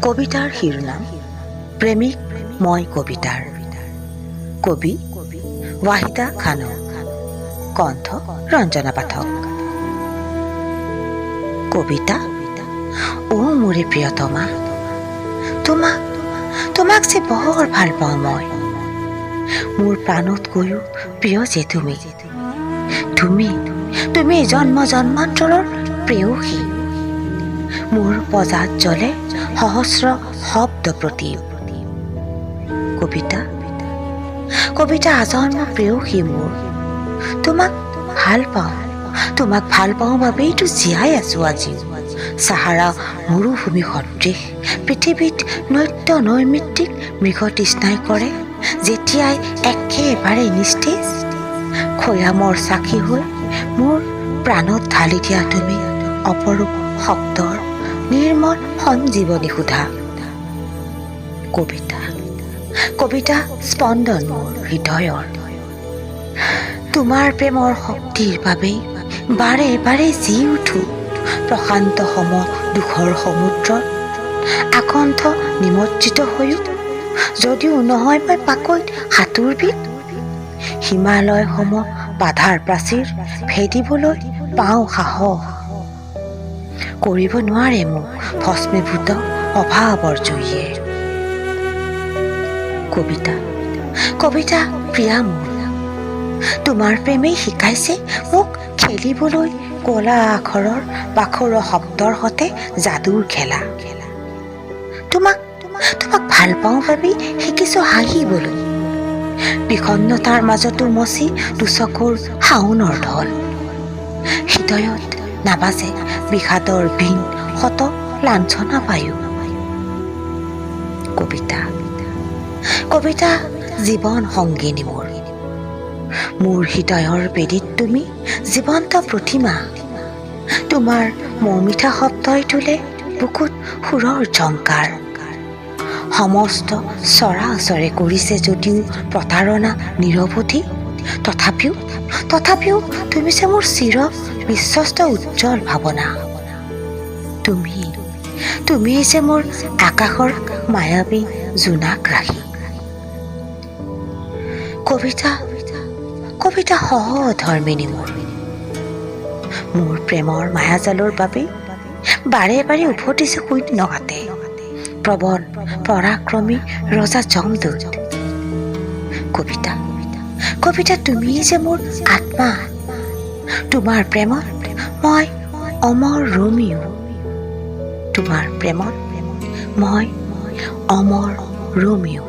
কবিতাৰ শিৰোনাম প্ৰেমিক মই কবিতাৰ। কবি ৱাহিদা খানম, কণ্ঠ ৰঞ্জনা পাঠক। কবিতা। ও মোৰে প্ৰিয়তমা, তোমাক যে বৰ ভাল পাওঁ মই। মোৰ প্ৰাণতকৈও প্ৰিয় যে তুমি জন্ম জন্মান্তৰৰ প্ৰেয়সী। মোৰ পজাত জ্বলে সহস্ৰ শব্দ প্ৰতীক। কবিতা আজন্ম প্ৰেয়সী মোৰ। তোমাক ভাল পাওঁ বাবেইতো জীয়াই আছো আজি। চাহাৰা মৰুভূমি সদৃশ পৃথিৱীত নৈত্য নৈমিত্তিক মৃগতৃষ্ণাই কৰে যেতিয়াই একেবাৰে নিস্তেজ। খৈয়ামৰ চাখি হৈ মোৰ প্ৰাণত ঢালি দিয়া তুমি অপৰূপ শব্দৰ নিৰ্মল সঞ্জীৱনী সুধা। কবিতা স্পন্দন মোৰ হৃদয়ৰ। তোমাৰ প্ৰেমৰ শক্তিৰ বাবেই বাৰে বাৰে জি উঠো প্ৰশান্ত সম দুখৰ সমুদ্ৰত আকণ্ঠ নিমজ্জিত হৈও। যদিও নহয় মই পাকৈত সাঁতোৰবিদ, হিমালয় সম বাধাৰ প্ৰাচীৰ ভেদিবলৈ পাওঁ সাহস। কৰিব নোৱাৰে মোক ভস্মীভূত অভাৱৰ জুইয়ে। কবিতা প্ৰিয়া মোৰ, তোমাৰ প্ৰেমেই শিকাইছে মোক খেলিবলৈ কলা আখৰৰ বাখৰুৱা শব্দৰ সতে যাদুৰ খেলা। তোমাক ভাল পাওঁ বাবেই শিকিছো হাঁহিবলৈ, বিষণ্ণতাৰ মাজতো মচি দুচকুৰ শাওনৰ ঢল। হৃদয়ত নাবাজে বিষাদৰ বীণ শত লাঞ্ছনা পায়ো। কবিতা জীৱন সংগিনী মোৰ হৃদয়ৰ বেদীত তুমি জীৱন্ত প্ৰতিমা। তোমাৰ মৰ্মিঠা শব্দই তোলে বুকুত সুৰৰ ঝংকাৰ। সমস্ত চৰাচৰে কৰিছে যদিও প্ৰতাৰণা নিৰৱধি, তথাপিও তুমি যে মোৰ চিৰ বিশ্বস্ত উজ্জ্বল ভাৱনা। তুমি যে মোৰ আকাশৰ মায়াবী জোনাক ৰাখি। কবিতা সহধৰ্মিনী মোৰ প্ৰেমৰ মায়াজালৰ বাবেই বাৰে বাৰে উভতিছে শূন্য ঘাটে প্ৰবল পৰাক্ৰমী ৰজা জমদূত। কবিতা তুমি যে মোৰ আত্মা, তোমাৰ প্ৰেমত মই অমৰ ৰোমিও। তোমাৰ প্ৰেমত মই অমৰ ৰোমিও।